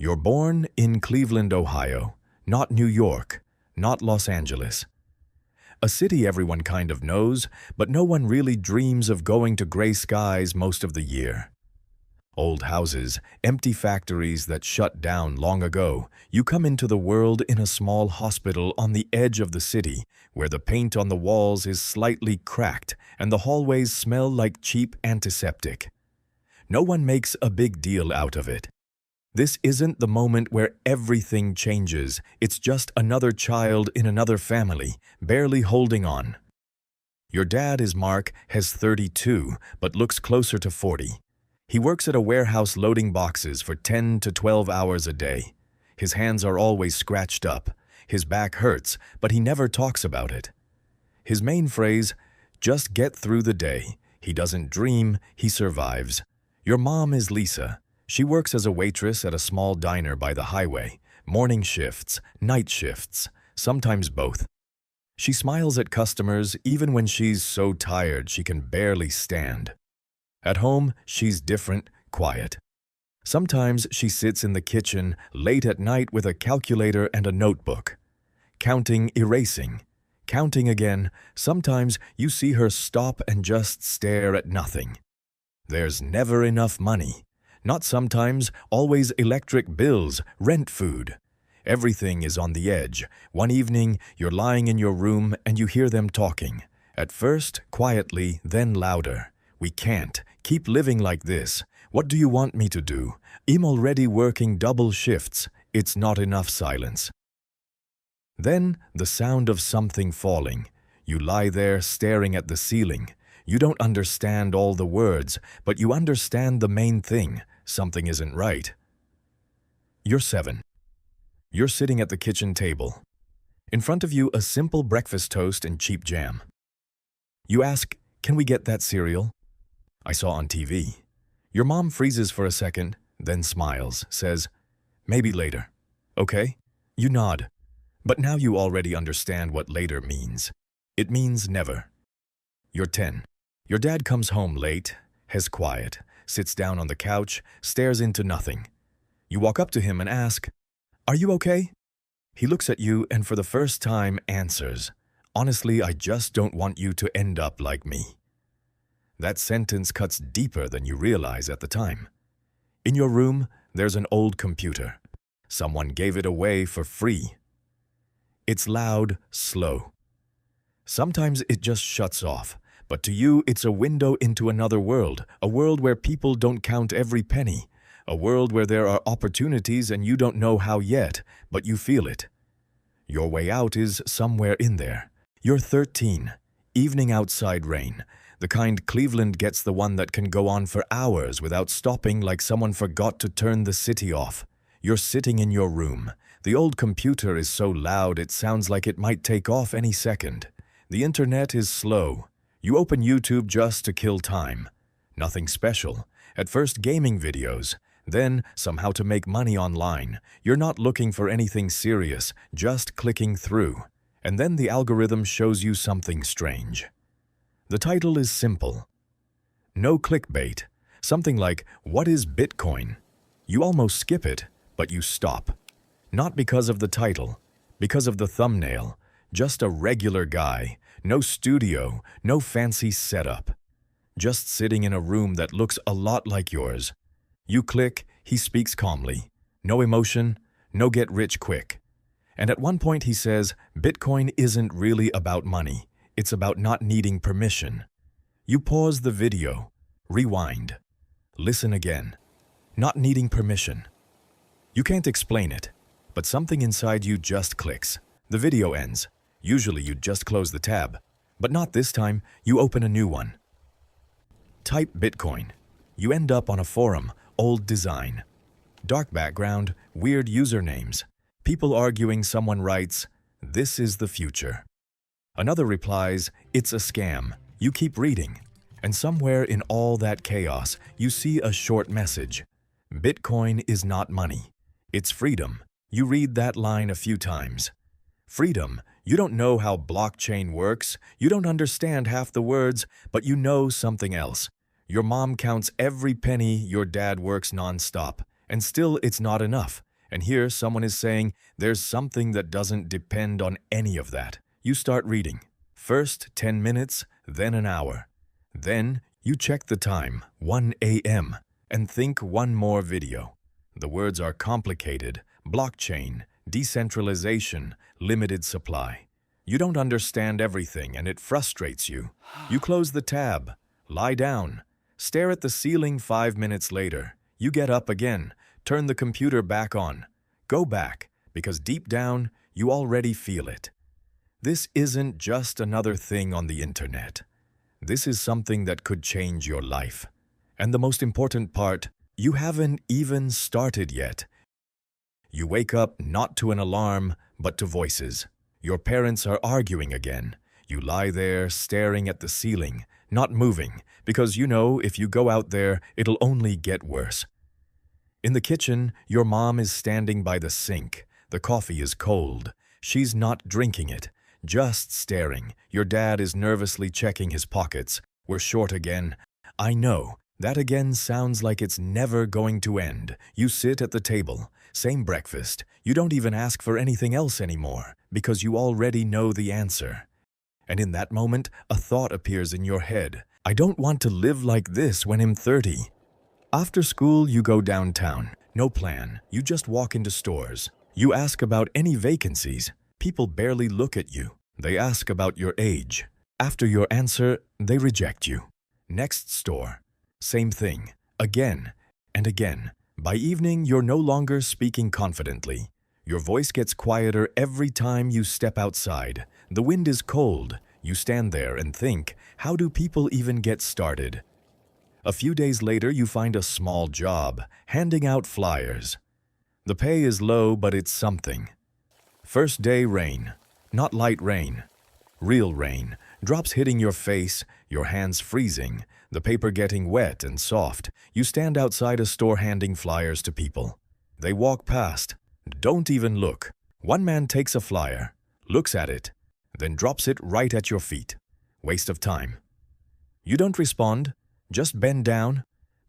You're born in Cleveland, Ohio, not New York, not Los Angeles. A city everyone kind of knows, but no one really dreams of going to gray skies most of the year. Old houses, empty factories that shut down long ago. You come into the world in a small hospital on the edge of the city, where the paint on the walls is slightly cracked and the hallways smell like cheap antiseptic. No one makes a big deal out of it. This isn't the moment where everything changes. It's just another child in another family, barely holding on. Your dad is Mark, has 32, but looks closer to 40. He works at a warehouse loading boxes for 10 to 12 hours a day. His hands are always scratched up. His back hurts, but he never talks about it. His main phrase, just get through the day. He doesn't dream, he survives. Your mom is Lisa. She works as a waitress at a small diner by the highway. Morning shifts, night shifts, sometimes both. She smiles at customers even when she's so tired she can barely stand. At home, she's different, quiet. Sometimes she sits in the kitchen late at night with a calculator and a notebook. Counting, erasing. Counting again. Sometimes you see her stop and just stare at nothing. There's never enough money. Not sometimes, always electric bills, rent, food. Everything is on the edge. One evening, you're lying in your room and you hear them talking. At first, quietly, then louder. We can't. Keep living like this. What do you want me to do? I'm already working double shifts. It's not enough silence. Then, the sound of something falling. You lie there staring at the ceiling. You don't understand all the words, but you understand the main thing. Something isn't right. You're 7. You're sitting at the kitchen table. In front of you, a simple breakfast toast and cheap jam. You ask, "Can we get that cereal?" "I saw on TV." Your mom freezes for a second, then smiles, says, "Maybe later." "Okay?" You nod. But now you already understand what later means. It means never. You're 10. Your dad comes home late, has quiet, sits down on the couch, stares into nothing. You walk up to him and ask, "Are you okay?" He looks at you and for the first time answers, "Honestly, I just don't want you to end up like me." That sentence cuts deeper than you realize at the time. In your room, there's an old computer. Someone gave it away for free. It's loud, slow. Sometimes it just shuts off, but to you it's a window into another world, a world where people don't count every penny, a world where there are opportunities and you don't know how yet, but you feel it. Your way out is somewhere in there. You're 13, evening outside rain. The kind Cleveland gets, the one that can go on for hours without stopping, like someone forgot to turn the city off. You're sitting in your room. The old computer is so loud it sounds like it might take off any second. The internet is slow. You open YouTube just to kill time. Nothing special. At first, gaming videos. Then, somehow to make money online. You're not looking for anything serious, just clicking through. And then the algorithm shows you something strange. The title is simple. No clickbait. Something like, "What is Bitcoin?" You almost skip it, but you stop. Not because of the title, because of the thumbnail. Just a regular guy. No studio, no fancy setup. Just sitting in a room that looks a lot like yours. You click, he speaks calmly. No emotion, no get rich quick. And at one point he says, Bitcoin isn't really about money. It's about not needing permission. You pause the video, rewind, listen again. Not needing permission. You can't explain it, but something inside you just clicks. The video ends. Usually you'd just close the tab, but not this time. You open a new one. Type Bitcoin. You end up on a forum, old design. Dark background, weird usernames. People arguing. Someone writes, "This is the future." Another replies, "It's a scam." You keep reading, and somewhere in all that chaos, you see a short message. Bitcoin is not money. It's freedom. You read that line a few times. Freedom. You don't know how blockchain works. You don't understand half the words, but you know something else. Your mom counts every penny. Your dad works nonstop, and still it's not enough. And here someone is saying there's something that doesn't depend on any of that. You start reading. First 10 minutes, then an hour. Then you check the time, 1 a.m., and think one more video. The words are complicated, blockchain, decentralization, limited supply. You don't understand everything and it frustrates you. You close the tab, lie down, stare at the ceiling 5 minutes later. You get up again, turn the computer back on. Go back, because deep down, you already feel it. This isn't just another thing on the internet. This is something that could change your life. And the most important part, you haven't even started yet. You wake up not to an alarm, but to voices. Your parents are arguing again. You lie there staring at the ceiling, not moving, because you know if you go out there, it'll only get worse. In the kitchen, your mom is standing by the sink. The coffee is cold. She's not drinking it, just staring. Your dad is nervously checking his pockets. We're short again. I know. That again sounds like it's never going to end. You sit at the table, same breakfast. You don't even ask for anything else anymore, because you already know the answer. And in that moment, a thought appears in your head. I don't want to live like this when I'm 30. After school, you go downtown. No plan. You just walk into stores. You ask about any vacancies. People barely look at you. They ask about your age. After your answer, they reject you. Next store. Same thing, again and again. By evening, you're no longer speaking confidently. Your voice gets quieter every time you step outside. The wind is cold. You stand there and think, how do people even get started? A few days later, you find a small job, handing out flyers. The pay is low, but it's something. First day rain, not light rain. Real rain, drops hitting your face, your hands freezing, the paper getting wet and soft. You stand outside a store handing flyers to people. They walk past. Don't even look. One man takes a flyer, looks at it, then drops it right at your feet. Waste of time. You don't respond, just bend down,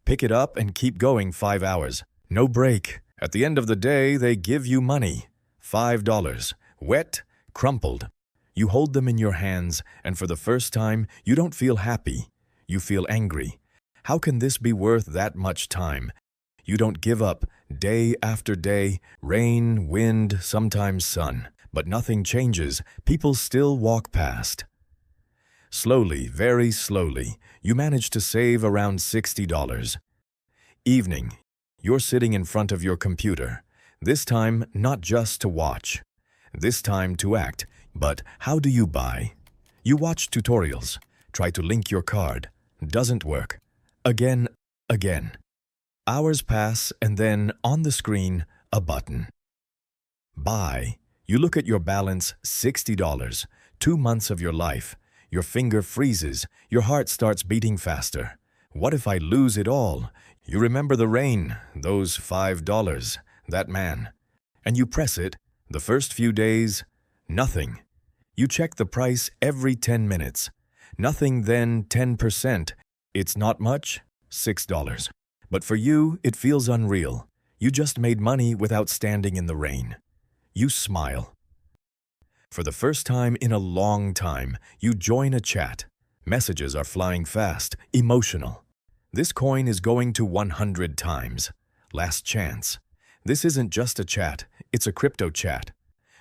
pick it up and keep going 5 hours. No break. At the end of the day, they give you money. $5. Wet, crumpled. You hold them in your hands, and for the first time, you don't feel happy. You feel angry. How can this be worth that much time? You don't give up, day after day, rain, wind, sometimes sun. But nothing changes. People still walk past. Slowly, very slowly, you manage to save around $60. Evening, you're sitting in front of your computer. This time, not just to watch. This time to act. But how do you buy? You watch tutorials. Try to link your card. Doesn't work. Again. Hours pass and then, on the screen, a button. Buy. You look at your balance, $60. 2 months of your life. Your finger freezes. Your heart starts beating faster. What if I lose it all? You remember the rain, those $5, that man. And you press it. The first few days, nothing. You check the price every 10 minutes. Nothing, then 10%. It's not much, $6. But for you, it feels unreal. You just made money without standing in the rain. You smile. For the first time in a long time, you join a chat. Messages are flying fast, emotional. This coin is going to 100 times. Last chance. This isn't just a chat, it's a crypto chat.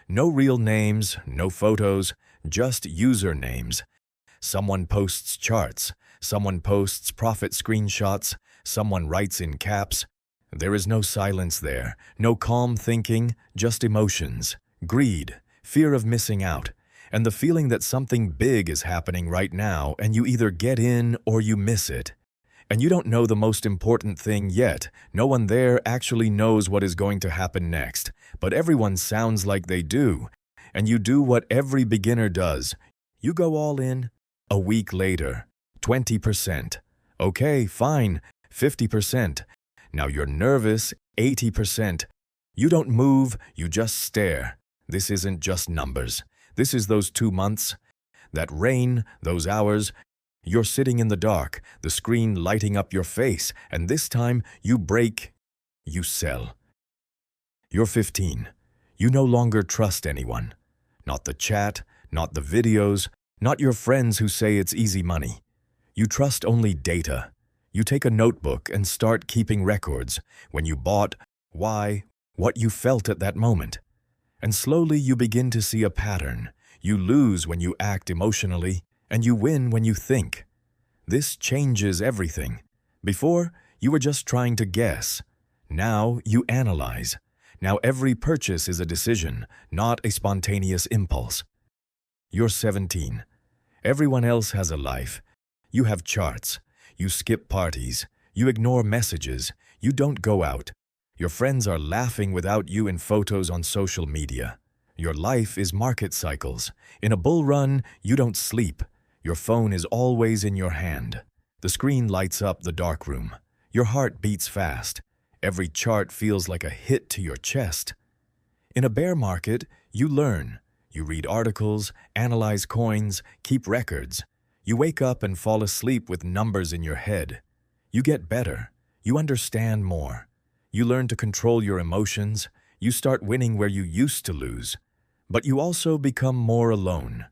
No real names, no photos, just usernames. Someone posts charts, someone posts profit screenshots, someone writes in caps. There is no silence there, no calm thinking, just emotions, greed, fear of missing out, and the feeling that something big is happening right now and you either get in or you miss it. And you don't know the most important thing yet. No one there actually knows what is going to happen next, but everyone sounds like they do. And you do what every beginner does. You go all in. A week later, 20%. Okay, fine, 50%. Now you're nervous, 80%. You don't move, you just stare. This isn't just numbers. This is those 2 months. That rain, those hours. You're sitting in the dark, the screen lighting up your face, and this time you break, you sell. You're 15. You no longer trust anyone. Not the chat, not the videos, not your friends who say it's easy money. You trust only data. You take a notebook and start keeping records: when you bought, why, what you felt at that moment. And slowly you begin to see a pattern. You lose when you act emotionally, and you win when you think. This changes everything. Before, you were just trying to guess. Now you analyze. Now every purchase is a decision, not a spontaneous impulse. You're 17. Everyone else has a life. You have charts. You skip parties. You ignore messages. You don't go out. Your friends are laughing without you in photos on social media. Your life is market cycles. In a bull run, you don't sleep. Your phone is always in your hand. The screen lights up the dark room. Your heart beats fast. Every chart feels like a hit to your chest. In a bear market, you learn. You read articles, analyze coins, keep records. You wake up and fall asleep with numbers in your head. You get better. You understand more. You learn to control your emotions. You start winning where you used to lose. But you also become more alone.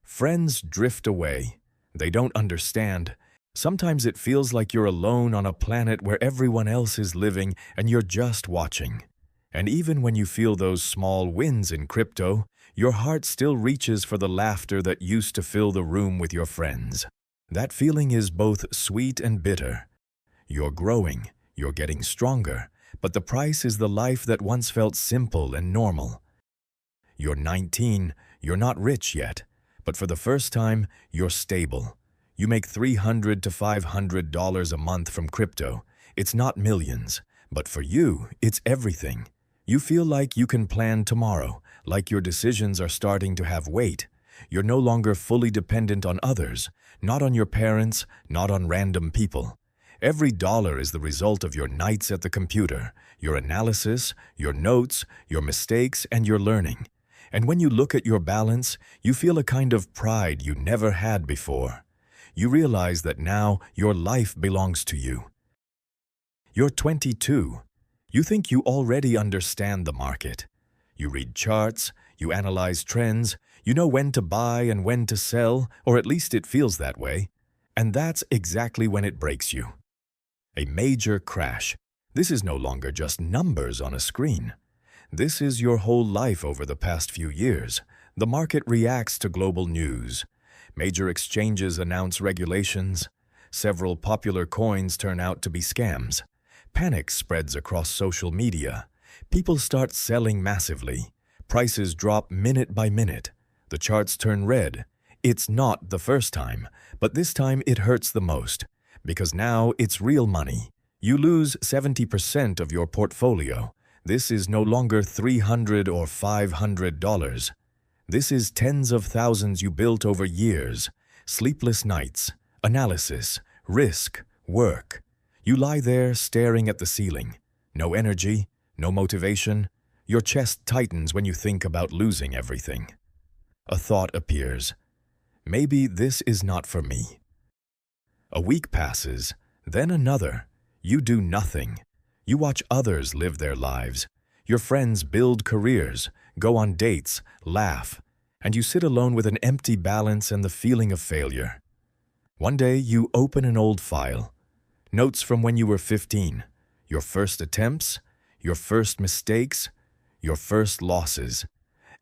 Friends drift away. They don't understand. Sometimes it feels like you're alone on a planet where everyone else is living and you're just watching. And even when you feel those small wins in crypto, your heart still reaches for the laughter that used to fill the room with your friends. That feeling is both sweet and bitter. You're growing, you're getting stronger, but the price is the life that once felt simple and normal. You're 19, you're not rich yet, but for the first time, you're stable. You make $300 to $500 a month from crypto. It's not millions, but for you, it's everything. You feel like you can plan tomorrow, like your decisions are starting to have weight. You're no longer fully dependent on others, not on your parents, not on random people. Every dollar is the result of your nights at the computer, your analysis, your notes, your mistakes, and your learning. And when you look at your balance, you feel a kind of pride you never had before. You realize that now your life belongs to you. You're 22. You think you already understand the market. You read charts, you analyze trends, you know when to buy and when to sell, or at least it feels that way. And that's exactly when it breaks you. A major crash. This is no longer just numbers on a screen. This is your whole life over the past few years. The market reacts to global news. Major exchanges announce regulations. Several popular coins turn out to be scams. Panic spreads across social media. People start selling massively. Prices drop minute by minute. The charts turn red. It's not the first time, but this time it hurts the most, because now it's real money. You lose 70% of your portfolio. This is no longer $300 or $500. This is tens of thousands you built over years. Sleepless nights, analysis, risk, work. You lie there staring at the ceiling. No energy, no motivation. Your chest tightens when you think about losing everything. A thought appears. Maybe this is not for me. A week passes, then another. You do nothing. You watch others live their lives. Your friends build careers, go on dates, laugh, and you sit alone with an empty balance and the feeling of failure. One day you open an old file. Notes from when you were 15. Your first attempts, your first mistakes, your first losses.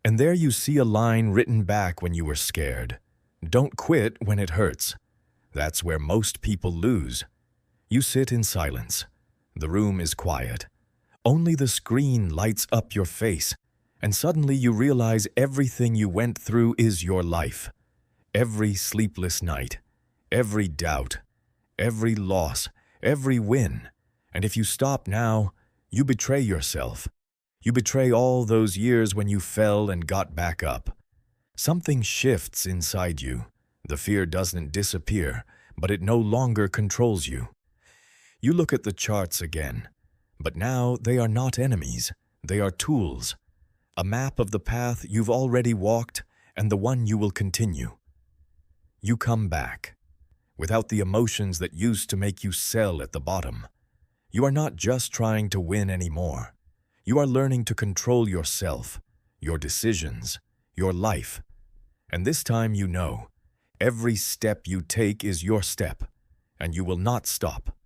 And there you see a line written back when you were scared. Don't quit when it hurts. That's where most people lose. You sit in silence. The room is quiet. Only the screen lights up your face, and suddenly you realize everything you went through is your life. Every sleepless night, every doubt, every loss, every win. And if you stop now, you betray yourself. You betray all those years when you fell and got back up. Something shifts inside you. The fear doesn't disappear, but it no longer controls you. You look at the charts again, but now they are not enemies. They are tools. A map of the path you've already walked and the one you will continue. You come back, without the emotions that used to make you sell at the bottom. You are not just trying to win anymore. You are learning to control yourself, your decisions, your life. And this time you know, every step you take is your step, and you will not stop.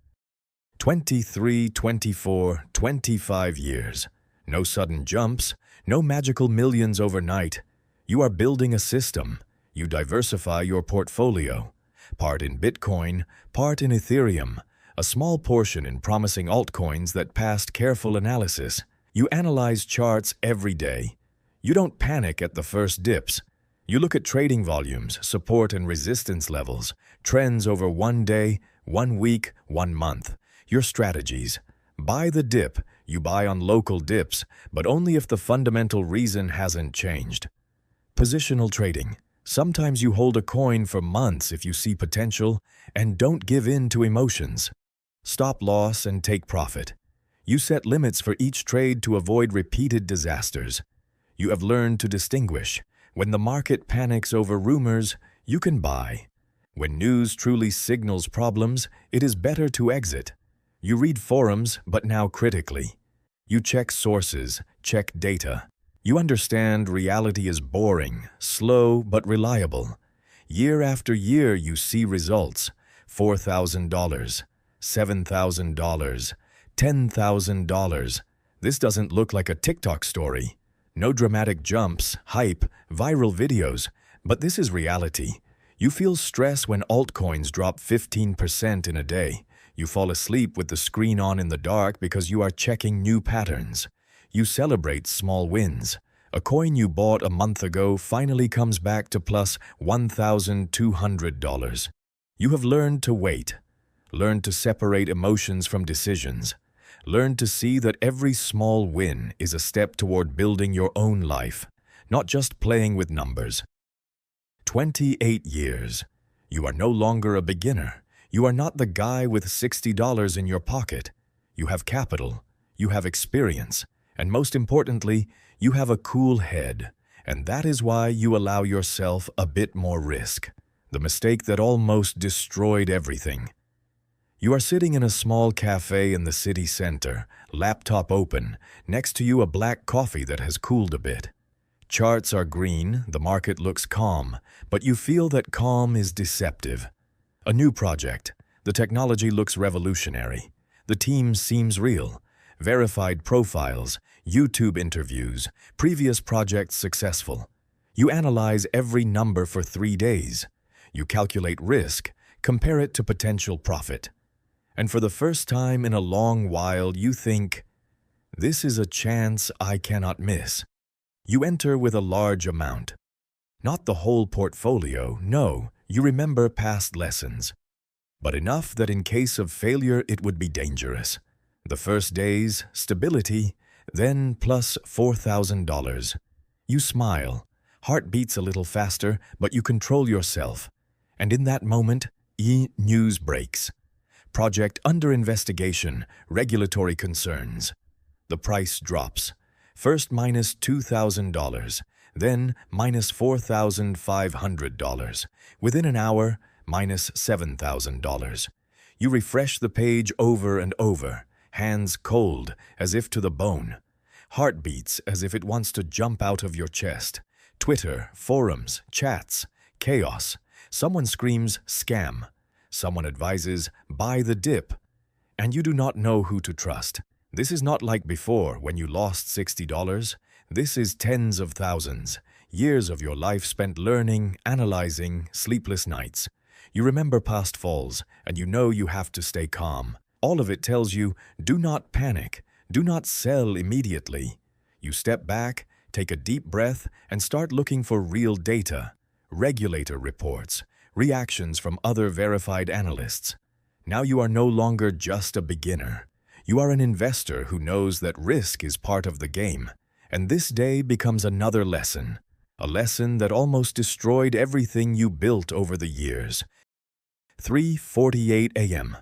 23, 24, 25 years. No sudden jumps, no magical millions overnight. You are building a system. You diversify your portfolio. Part in Bitcoin, part in Ethereum, a small portion in promising altcoins that passed careful analysis. You analyze charts every day. You don't panic at the first dips. You look at trading volumes, support and resistance levels, trends over 1 day, 1 week, 1 month. Your strategies. Buy the dip. You buy on local dips, but only if the fundamental reason hasn't changed. Positional trading. Sometimes you hold a coin for months if you see potential, and don't give in to emotions. Stop loss and take profit. You set limits for each trade to avoid repeated disasters. You have learned to distinguish. When the market panics over rumors, you can buy. When news truly signals problems, it is better to exit. You read forums, but now critically. You check sources, check data. You understand reality is boring, slow, but reliable. Year after year, you see results. $4,000, $7,000, $10,000. This doesn't look like a TikTok story. No dramatic jumps, hype, viral videos. But this is reality. You feel stress when altcoins drop 15% in a day. You fall asleep with the screen on in the dark because you are checking new patterns. You celebrate small wins. A coin you bought a month ago finally comes back to plus $1,200. You have learned to wait. Learned to separate emotions from decisions. Learned to see that every small win is a step toward building your own life, not just playing with numbers. 28 years. You are no longer a beginner. You are not the guy with $60 in your pocket. You have capital, you have experience, and most importantly, you have a cool head. And that is why you allow yourself a bit more risk. The mistake that almost destroyed everything. You are sitting in a small cafe in the city center, laptop open, next to you a black coffee that has cooled a bit. Charts are green, the market looks calm, but you feel that calm is deceptive. A new project. The technology looks revolutionary. The team seems real. Verified profiles, YouTube interviews, previous projects successful. You analyze every number for 3 days. You calculate risk, compare it to potential profit. And for the first time in a long while, you think, this is a chance I cannot miss. You enter with a large amount. Not the whole portfolio, no. You remember past lessons, but enough that in case of failure it would be dangerous. The first days, stability, then plus $4,000. You smile, heart beats a little faster, but you control yourself. And in that moment, news breaks. Project under investigation, regulatory concerns. The price drops. First minus $2,000. Then minus $4,500. Within an hour, minus $7,000. You refresh the page over and over, hands cold, as if to the bone. Heart beats as if it wants to jump out of your chest. Twitter, forums, chats, chaos. Someone screams, scam. Someone advises, buy the dip. And you do not know who to trust. This is not like before when you lost $60. This is tens of thousands, years of your life spent learning, analyzing, sleepless nights. You remember past falls, and you know you have to stay calm. All of it tells you, do not panic, do not sell immediately. You step back, take a deep breath, and start looking for real data, regulator reports, reactions from other verified analysts. Now you are no longer just a beginner. You are an investor who knows that risk is part of the game. And this day becomes another lesson, a lesson that almost destroyed everything you built over the years. 3:48 a.m.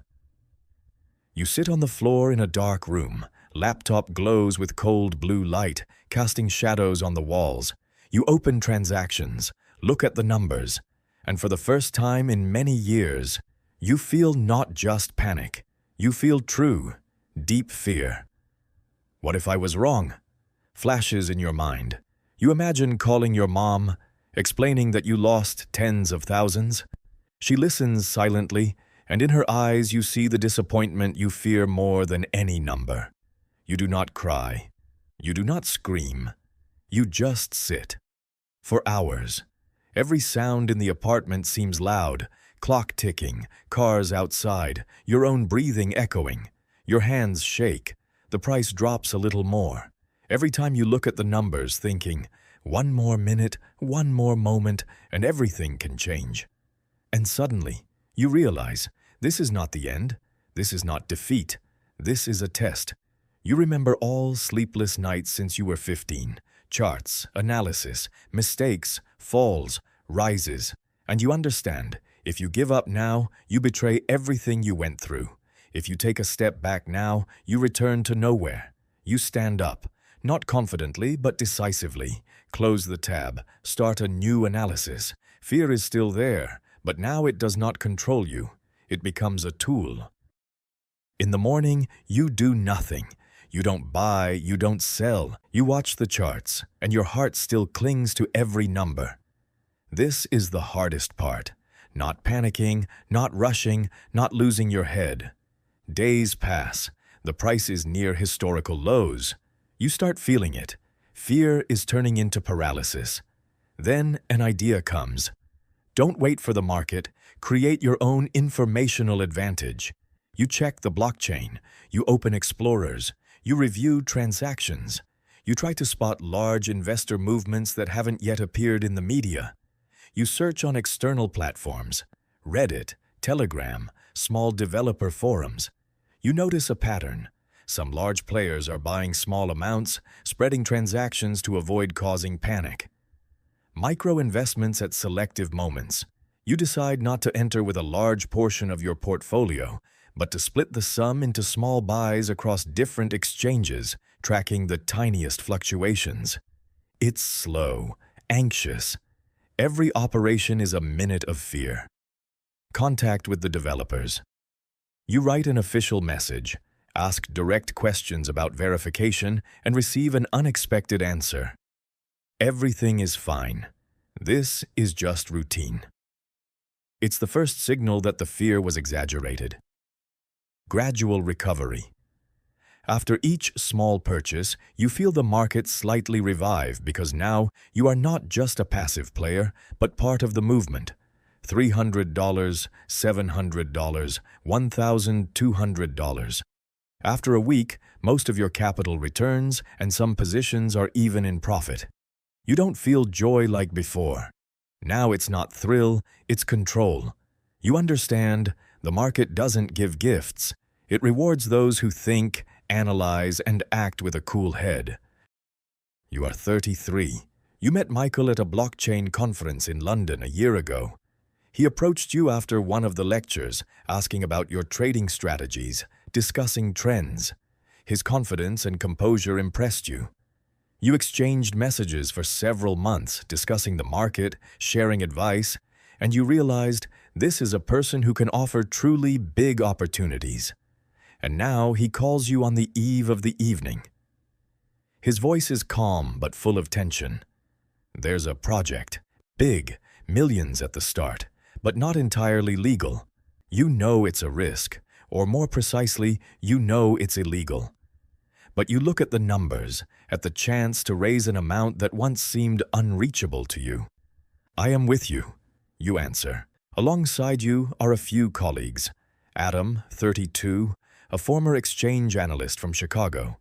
You sit on the floor in a dark room. Laptop glows with cold blue light, casting shadows on the walls. You open transactions, look at the numbers, and for the first time in many years, you feel not just panic. You feel true, deep fear. What if I was wrong? Flashes in your mind. You imagine calling your mom, explaining that you lost tens of thousands. She listens silently, and in her eyes you see the disappointment you fear more than any number. You do not cry. You do not scream. You just sit. For hours. Every sound in the apartment seems loud, clock ticking, cars outside, your own breathing echoing. Your hands shake. The price drops a little more. Every time you look at the numbers thinking, one more minute, one more moment, and everything can change. And suddenly, you realize, this is not the end. This is not defeat. This is a test. You remember all sleepless nights since you were 15. Charts, analysis, mistakes, falls, rises. And you understand, if you give up now, you betray everything you went through. If you take a step back now, you return to nowhere. You stand up, not confidently but decisively. Close the tab, start a new analysis. Fear is still there, but now it does not control you. It becomes a tool. In the morning, you do nothing. You don't buy, you don't sell. You watch the charts, and your heart still clings to every number. This is the hardest part. Not panicking, not rushing, not losing your head. Days pass. The price is near historical lows. You start feeling it. Fear is turning into paralysis. Then an idea comes. Don't wait for the market. Create your own informational advantage. You check the blockchain. You open explorers. You review transactions. You try to spot large investor movements that haven't yet appeared in the media. You search on external platforms, Reddit, Telegram, small developer forums. You notice a pattern. Some large players are buying small amounts, spreading transactions to avoid causing panic. Micro investments at selective moments. You decide not to enter with a large portion of your portfolio, but to split the sum into small buys across different exchanges, tracking the tiniest fluctuations. It's slow, anxious. Every operation is a minute of fear. Contact with the developers. You write an official message, ask direct questions about verification, and receive an unexpected answer. Everything is fine. This is just routine. It's the first signal that the fear was exaggerated. Gradual recovery. After each small purchase, you feel the market slightly revive because now you are not just a passive player, but part of the movement. $300, $700, $1,200. After a week, most of your capital returns and some positions are even in profit. You don't feel joy like before. Now it's not thrill, it's control. You understand, the market doesn't give gifts. It rewards those who think, analyze, and act with a cool head. You are 33. You met Michael at a blockchain conference in London a year ago. He approached you after one of the lectures, asking about your trading strategies, discussing trends. His confidence and composure impressed you. You exchanged messages for several months, discussing the market, sharing advice, and you realized this is a person who can offer truly big opportunities. And now he calls you on the eve of the evening. His voice is calm but full of tension. There's a project, big, millions at the start, but not entirely legal. You know it's a risk, or more precisely, you know it's illegal. But you look at the numbers, at the chance to raise an amount that once seemed unreachable to you. I am with you, you answer. Alongside you are a few colleagues. Adam, 32, a former exchange analyst from Chicago.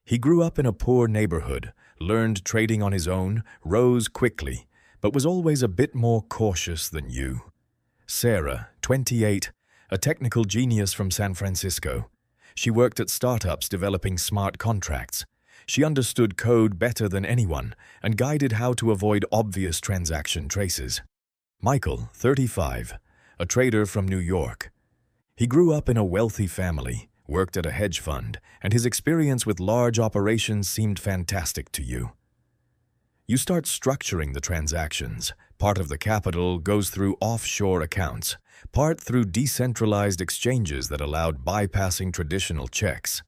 He grew up in a poor neighborhood, learned trading on his own, rose quickly, but was always a bit more cautious than you. Sarah, 28, a technical genius from San Francisco. She worked at startups developing smart contracts. She understood code better than anyone and guided how to avoid obvious transaction traces. Michael, 35, a trader from New York. He grew up in a wealthy family, worked at a hedge fund, and his experience with large operations seemed fantastic to you. You start structuring the transactions. Part of the capital goes through offshore accounts, part through decentralized exchanges that allowed bypassing traditional checks.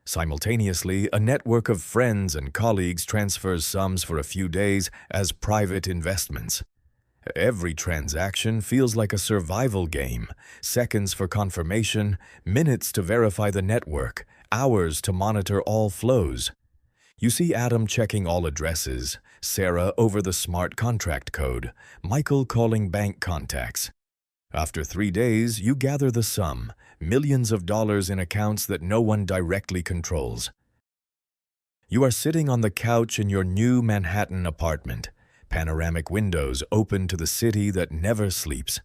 Simultaneously, a network of friends and colleagues transfers sums for a few days as private investments. Every transaction feels like a survival game. Seconds for confirmation, minutes to verify the network, hours to monitor all flows. You see Adam checking all addresses, Sarah over the smart contract code, Michael calling bank contacts. After 3 days, you gather the sum, millions of dollars in accounts that no one directly controls. You are sitting on the couch in your new Manhattan apartment, panoramic windows open to the city that never sleeps.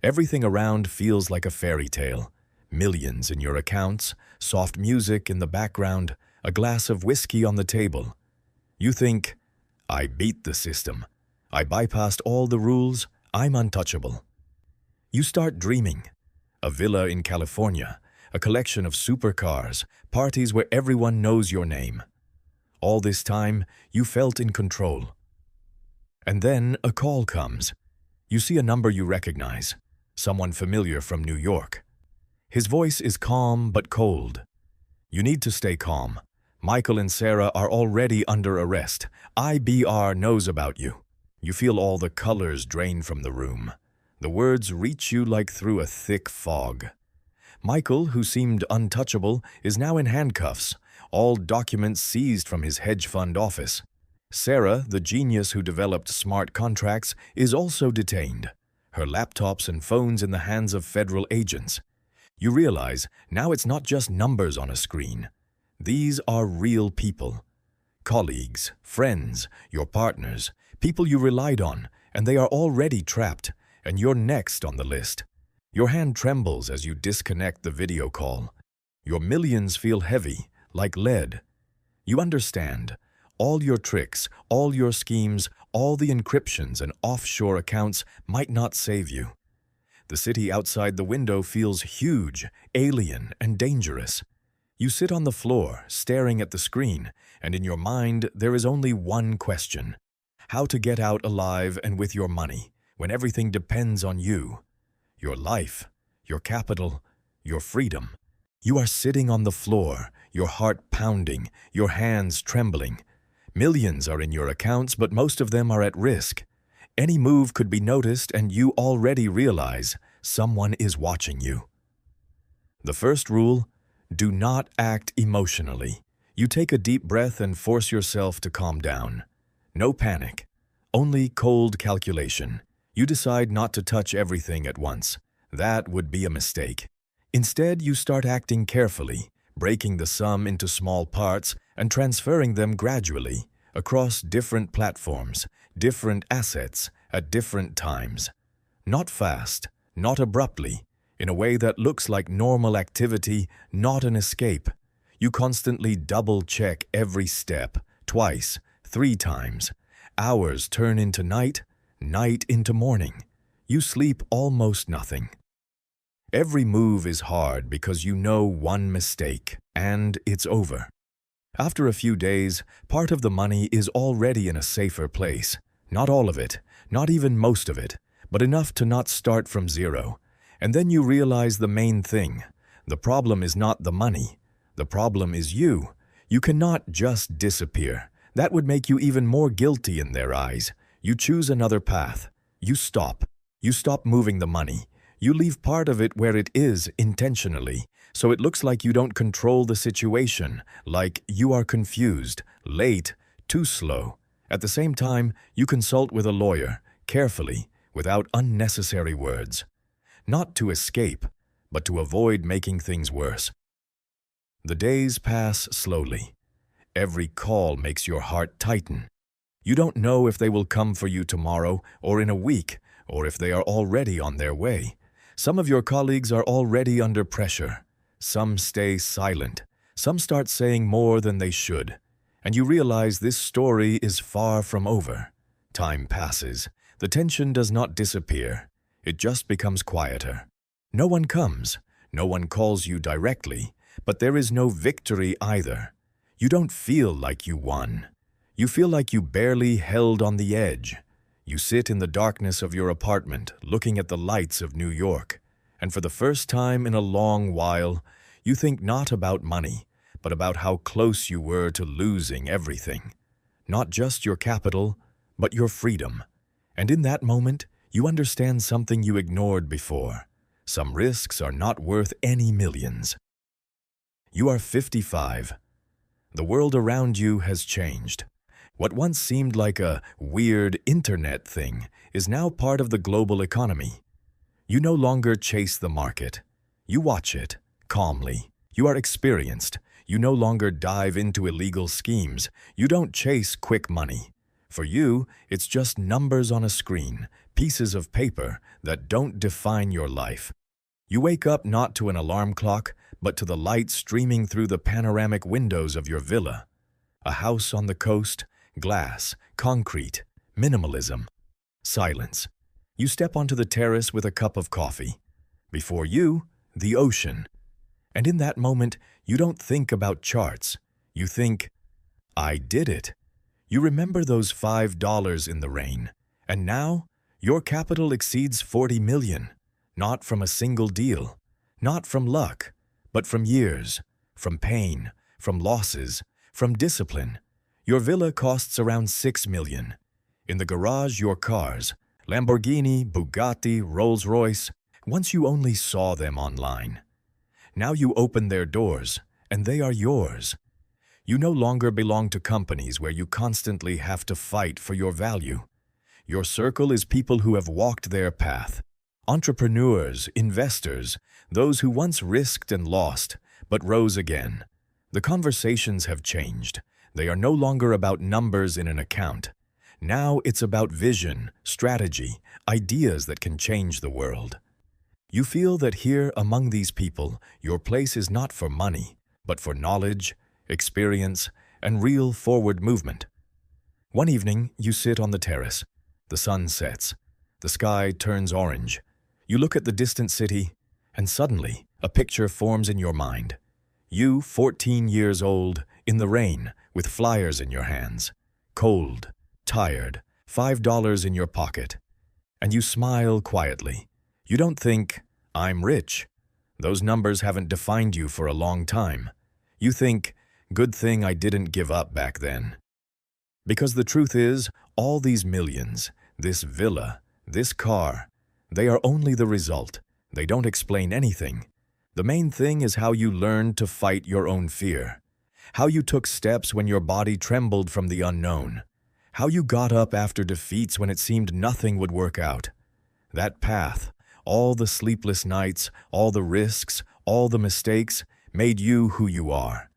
Everything around feels like a fairy tale. Millions in your accounts, soft music in the background, a glass of whiskey on the table. You think, I beat the system. I bypassed all the rules. I'm untouchable. You start dreaming. A villa in California, a collection of supercars, parties where everyone knows your name. All this time, you felt in control. And then a call comes. You see a number you recognize, someone familiar from New York. His voice is calm but cold. You need to stay calm. Michael and Sarah are already under arrest. IBR knows about you. You feel all the colors drain from the room. The words reach you like through a thick fog. Michael, who seemed untouchable, is now in handcuffs, all documents seized from his hedge fund office. Sarah, the genius who developed smart contracts, is also detained, her laptops and phones in the hands of federal agents. You realize now it's not just numbers on a screen. These are real people. Colleagues, friends, your partners, people you relied on, and they are already trapped, and you're next on the list. Your hand trembles as you disconnect the video call. Your millions feel heavy, like lead. You understand. All your tricks, all your schemes, all the encryptions and offshore accounts might not save you. The city outside the window feels huge, alien, and dangerous. You sit on the floor, staring at the screen, and in your mind there is only one question: how to get out alive and with your money, when everything depends on you. Your life, your capital, your freedom. You are sitting on the floor, your heart pounding, your hands trembling. Millions are in your accounts, but most of them are at risk. Any move could be noticed, and you already realize someone is watching you. The first rule: do not act emotionally. You take a deep breath and force yourself to calm down. No panic, only cold calculation. You decide not to touch everything at once. That would be a mistake. Instead, you start acting carefully, breaking the sum into small parts and transferring them gradually across different platforms, different assets at different times. Not fast, not abruptly, in a way that looks like normal activity, not an escape. You constantly double-check every step, twice, 3 times. Hours turn into night, night into morning. You sleep almost nothing. Every move is hard because you know one mistake, and it's over. After a few days, part of the money is already in a safer place. Not all of it, not even most of it, but enough to not start from zero. And then you realize the main thing. The problem is not the money. The problem is you. You cannot just disappear. That would make you even more guilty in their eyes. You choose another path. You stop. You stop moving the money. You leave part of it where it is intentionally, so it looks like you don't control the situation, like you are confused, late, too slow. At the same time, you consult with a lawyer, carefully, without unnecessary words. Not to escape, but to avoid making things worse. The days pass slowly. Every call makes your heart tighten. You don't know if they will come for you tomorrow or in a week, or if they are already on their way. Some of your colleagues are already under pressure. Some stay silent. Some start saying more than they should. And you realize this story is far from over. Time passes. The tension does not disappear. It just becomes quieter. No one comes. No one calls you directly. But there is no victory either. You don't feel like you won. You feel like you barely held on the edge. You sit in the darkness of your apartment, looking at the lights of New York, and for the first time in a long while, you think not about money, but about how close you were to losing everything. Not just your capital, but your freedom. And in that moment, you understand something you ignored before. Some risks are not worth any millions. You are 55. The world around you has changed. What once seemed like a weird internet thing is now part of the global economy. You no longer chase the market. You watch it, calmly. You are experienced. You no longer dive into illegal schemes. You don't chase quick money. For you, it's just numbers on a screen, pieces of paper that don't define your life. You wake up not to an alarm clock, but to the light streaming through the panoramic windows of your villa. A house on the coast, glass, concrete, minimalism, silence. You step onto the terrace with a cup of coffee. Before you, the ocean. And in that moment, you don't think about charts. You think, I did it. You remember those $5 in the rain. And now, your capital exceeds 40 million. Not from a single deal. Not from luck, but from years, from pain, from losses, from discipline. Your villa costs around 6 million. In the garage, your cars, Lamborghini, Bugatti, Rolls-Royce, once you only saw them online. Now you open their doors, and they are yours. You no longer belong to companies where you constantly have to fight for your value. Your circle is people who have walked their path. Entrepreneurs, investors, those who once risked and lost, but rose again. The conversations have changed. They are no longer about numbers in an account. Now it's about vision, strategy, ideas that can change the world. You feel that here among these people, your place is not for money, but for knowledge, experience, and real forward movement. One evening, you sit on the terrace. The sun sets. The sky turns orange. You look at the distant city, and suddenly, a picture forms in your mind. You, 14 years old, in the rain, with flyers in your hands. Cold, tired, $5 in your pocket. And you smile quietly. You don't think, I'm rich. Those numbers haven't defined you for a long time. You think, good thing I didn't give up back then. Because the truth is, all these millions, this villa, this car, they are only the result. They don't explain anything. The main thing is how you learned to fight your own fear. How you took steps when your body trembled from the unknown. How you got up after defeats when it seemed nothing would work out. That path, all the sleepless nights, all the risks, all the mistakes, made you who you are.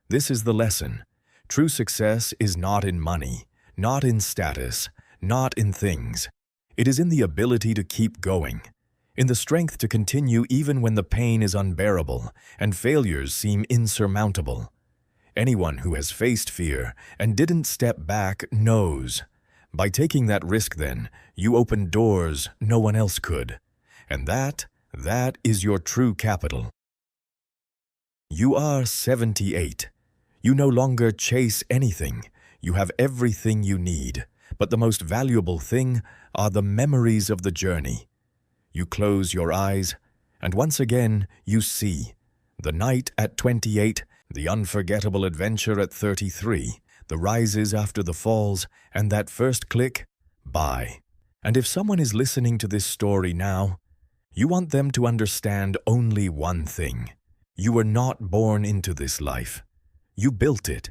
This is the lesson. True success is not in money, not in status, not in things. It is in the ability to keep going, in the strength to continue even when the pain is unbearable and failures seem insurmountable. Anyone who has faced fear and didn't step back knows. By taking that risk then, you open doors no one else could. And that is your true capital. You are 78. You no longer chase anything. You have everything you need. But the most valuable thing are the memories of the journey. You close your eyes, and once again you see. The night at 28, the unforgettable adventure at 33, the rises after the falls, and that first click, buy. And if someone is listening to this story now, you want them to understand only one thing. You were not born into this life. You built it.